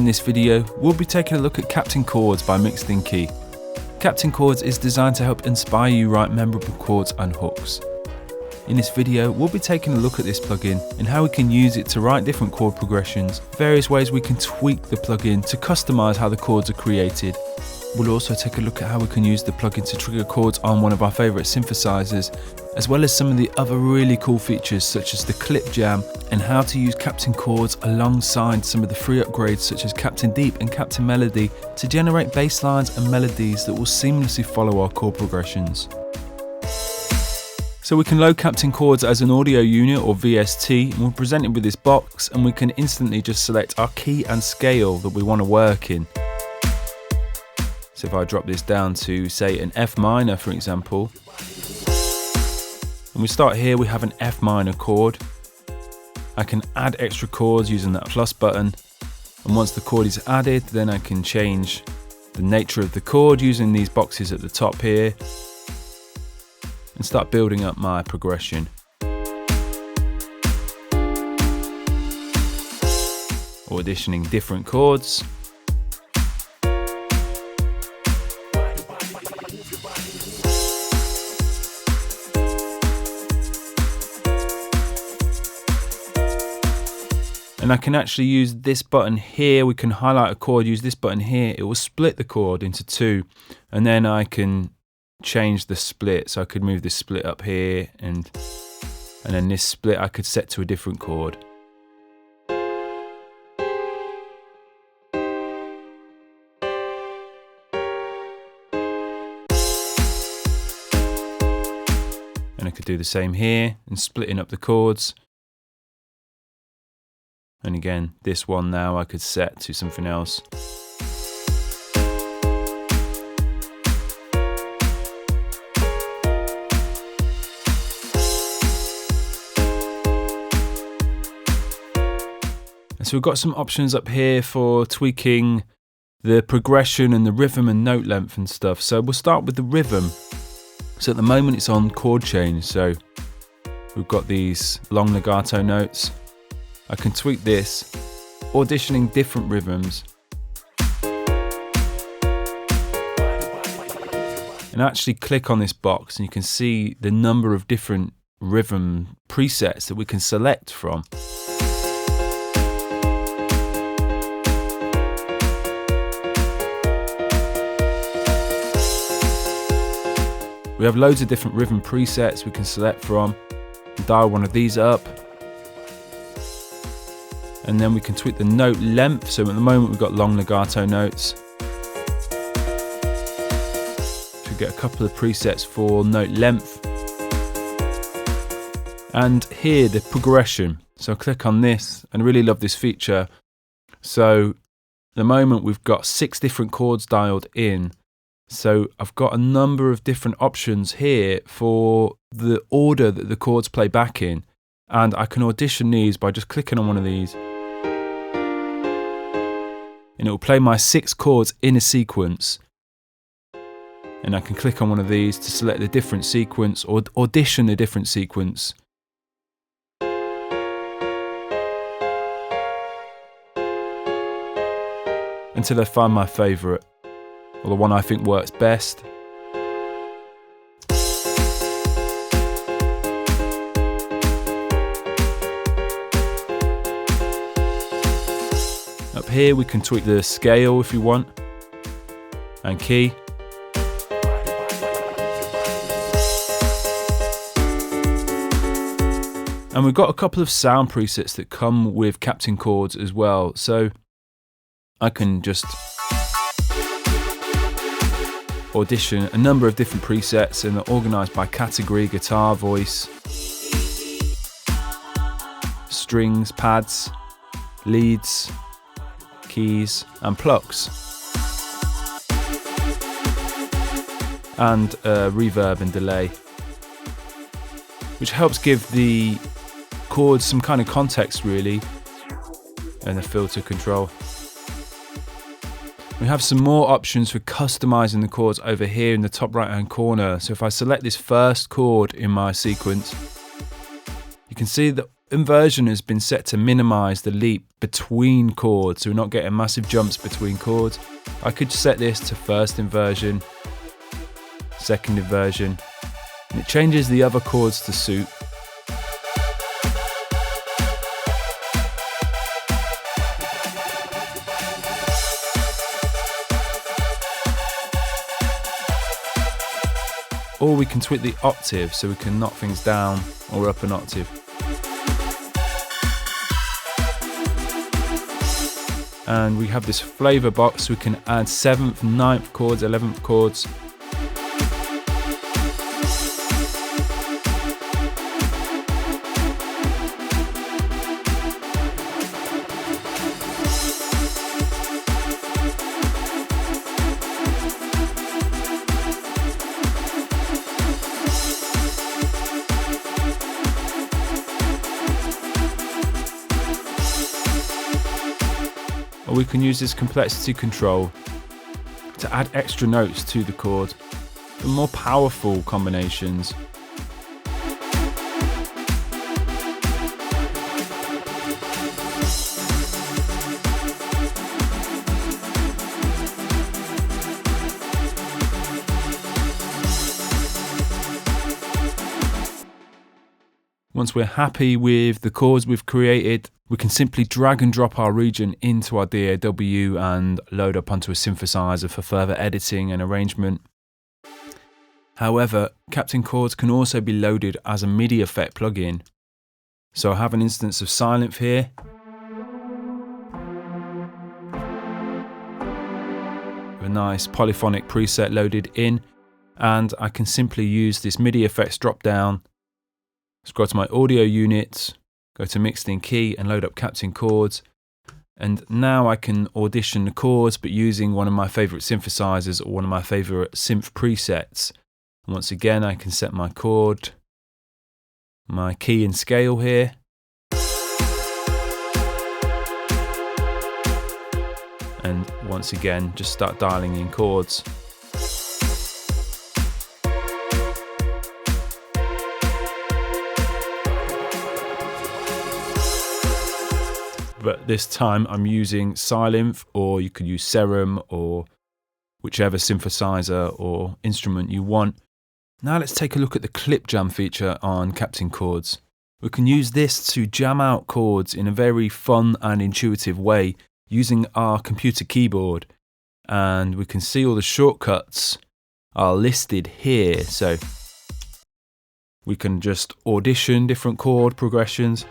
in this video, we'll be taking a look at Captain Chords by Mixed In Key. Captain Chords is designed to help inspire you write memorable chords and hooks. In this video, we'll be taking a look at this plugin and how we can use it to write different chord progressions, various ways we can tweak the plugin to customize how the chords are created. We'll also take a look at how we can use the plugin to trigger chords on one of our favorite synthesizers, as well as some of the other really cool features such as the clip jam and how to use Captain Chords alongside some of the free upgrades such as Captain Deep and Captain Melody to generate bass lines and melodies that will seamlessly follow our chord progressions. So we can load Captain Chords as an audio unit or VST, and we're presented with this box and we can instantly just select our key and scale that we want to work in. So if I drop this down to say an F minor for example, and we start here, we have an F minor chord. I can add extra chords using that plus button, and once the chord is added, then I can change the nature of the chord using these boxes at the top here and start building up my progression. Auditioning different chords. And I can actually use this button here. We can highlight a chord, use this button here. It will split the chord into two. And then I can change the split. So I could move this split up here and then this split I could set to a different chord. And I could do the same here and splitting up the chords. And again, this one now I could set to something else. And so we've got some options up here for tweaking the progression and the rhythm and note length and stuff. So we'll start with the rhythm. So at the moment it's on chord change. So we've got these long legato notes. I can tweak this, auditioning different rhythms, and actually click on this box and you can see the number of different rhythm presets that we can select from. We have loads of different rhythm presets we can select from. Dial one of these up. And then we can tweak the note length. So at the moment we've got long legato notes. So we get a couple of presets for note length. And here the progression. So I'll click on this and I really love this feature. So at the moment we've got 6 different chords dialed in. So I've got a number of different options here for the order that the chords play back in. And I can audition these by just clicking on one of these. And it will play my 6 chords in a sequence. And I can click on one of these to select a different sequence or audition a different sequence. Until I find my favourite, or the one I think works best. Up here we can tweak the scale if you want, and key. And we've got a couple of sound presets that come with Captain Chords as well, so I can just audition a number of different presets and they're organised by category: guitar, voice, strings, pads, leads, keys and plucks, and reverb and delay, which helps give the chords some kind of context really, and a filter control. We have some more options for customizing the chords over here in the top right hand corner. So if I select this first chord in my sequence, you can see that Inversion has been set to minimize the leap between chords, so we're not getting massive jumps between chords. I could set this to first inversion, second inversion, and it changes the other chords to suit. Or we can tweak the octave so we can knock things down or up an octave. And we have this flavor box, so we can add 7th, 9th chords, 11th chords. Or we can use this complexity control to add extra notes to the chord for more powerful combinations. Once we're happy with the chords we've created, we can simply drag and drop our region into our DAW and load up onto a synthesizer for further editing and arrangement. However, Captain Chords can also be loaded as a MIDI effect plugin. So I have an instance of Sylenth here. A nice polyphonic preset loaded in, and I can simply use this MIDI effects drop down, scroll to my audio unit, go to mixed in key and load up Captain Chords. And now I can audition the chords, but using one of my favorite synthesizers or one of my favorite synth presets. And once again, I can set my chord, my key and scale here. And once again, just start dialing in chords. But this time I'm using Sylenth, or you could use Serum or whichever synthesizer or instrument you want. Now let's take a look at the clip jam feature on Captain Chords. We can use this to jam out chords in a very fun and intuitive way using our computer keyboard. And we can see all the shortcuts are listed here. So we can just audition different chord progressions.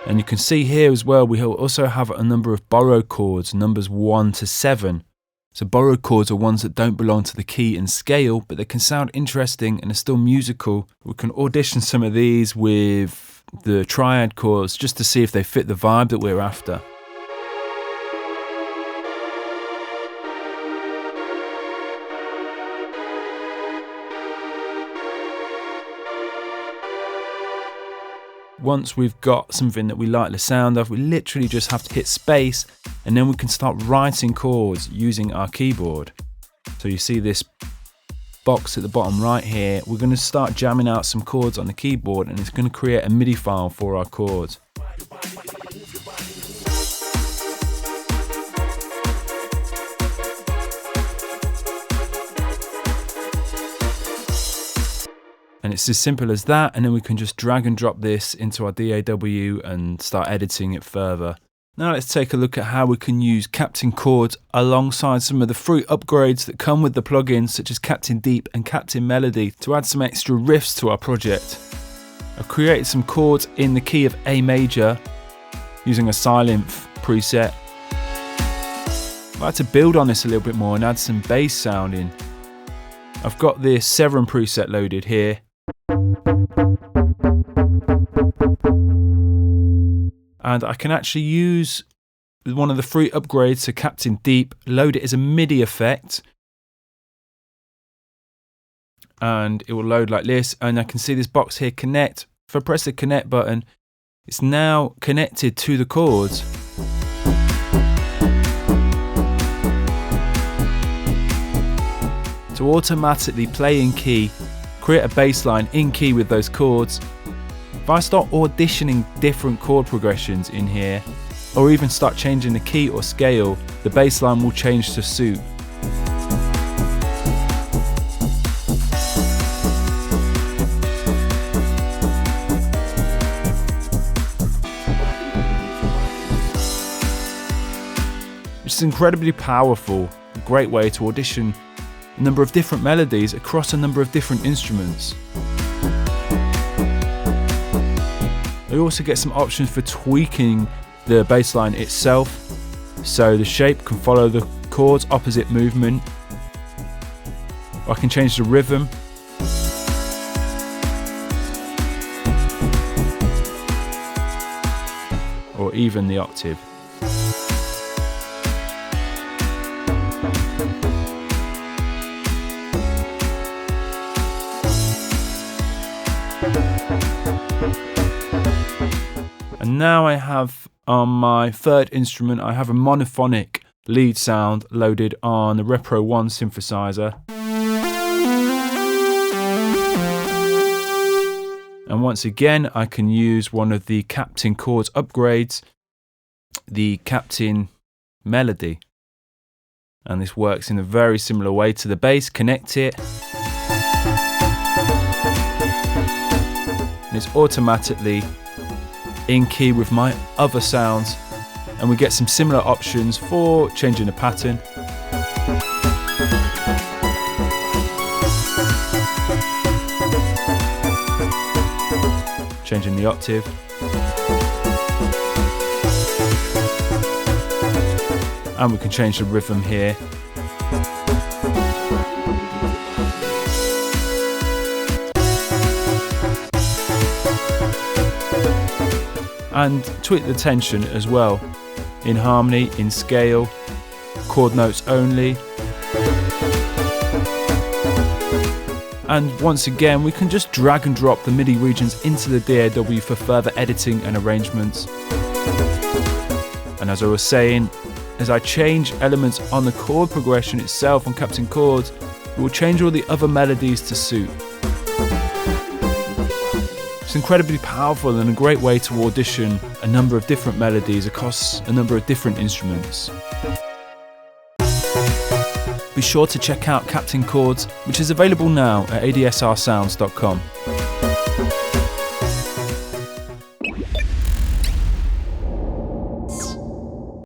And you can see here as well, we also have a number of borrowed chords, numbers 1 to 7. So borrowed chords are ones that don't belong to the key and scale, but they can sound interesting and are still musical. We can audition some of these with the triad chords just to see if they fit the vibe that we're after. Once we've got something that we like the sound of, we literally just have to hit space, and then we can start writing chords using our keyboard. So you see this box at the bottom right here, we're going to start jamming out some chords on the keyboard, and it's going to create a MIDI file for our chords. And it's as simple as that, and then we can just drag and drop this into our DAW and start editing it further. Now let's take a look at how we can use Captain Chords alongside some of the free upgrades that come with the plugins, such as Captain Deep and Captain Melody, to add some extra riffs to our project. I've created some chords in the key of A major using a Sylenth preset. I'd like to build on this a little bit more and add some bass sound in. I've got this Serum preset loaded here. And I can actually use one of the free upgrades to Captain Deep, load it as a MIDI effect, and it will load like this. And I can see this box here, connect. If I press the connect button, it's now connected to the chords. to automatically play in key, create a bass line in key with those chords. If I start auditioning different chord progressions in here, or even start changing the key or scale, the bass line will change to suit. It's incredibly powerful, a great way to audition a number of different melodies across a number of different instruments. I also get some options for tweaking the bass line itself, so the shape can follow the chord's opposite movement. I can change the rhythm, or even the octave. And now I have on my third instrument, I have a monophonic lead sound loaded on the Repro 1 synthesizer. And once again, I can use one of the Captain Chords upgrades, the Captain Melody. And this works in a very similar way to the bass. Connect it. And it's automatically in key with my other sounds, and we get some similar options for changing the pattern, changing the octave, and we can change the rhythm here. And tweak the tension as well, in harmony, in scale, chord notes only. And once again, we can just drag and drop the MIDI regions into the DAW for further editing and arrangements. And as I was saying, as I change elements on the chord progression itself on Captain Chords, it will change all the other melodies to suit. It's incredibly powerful and a great way to audition a number of different melodies across a number of different instruments. Be sure to check out Captain Chords, which is available now at adsrsounds.com.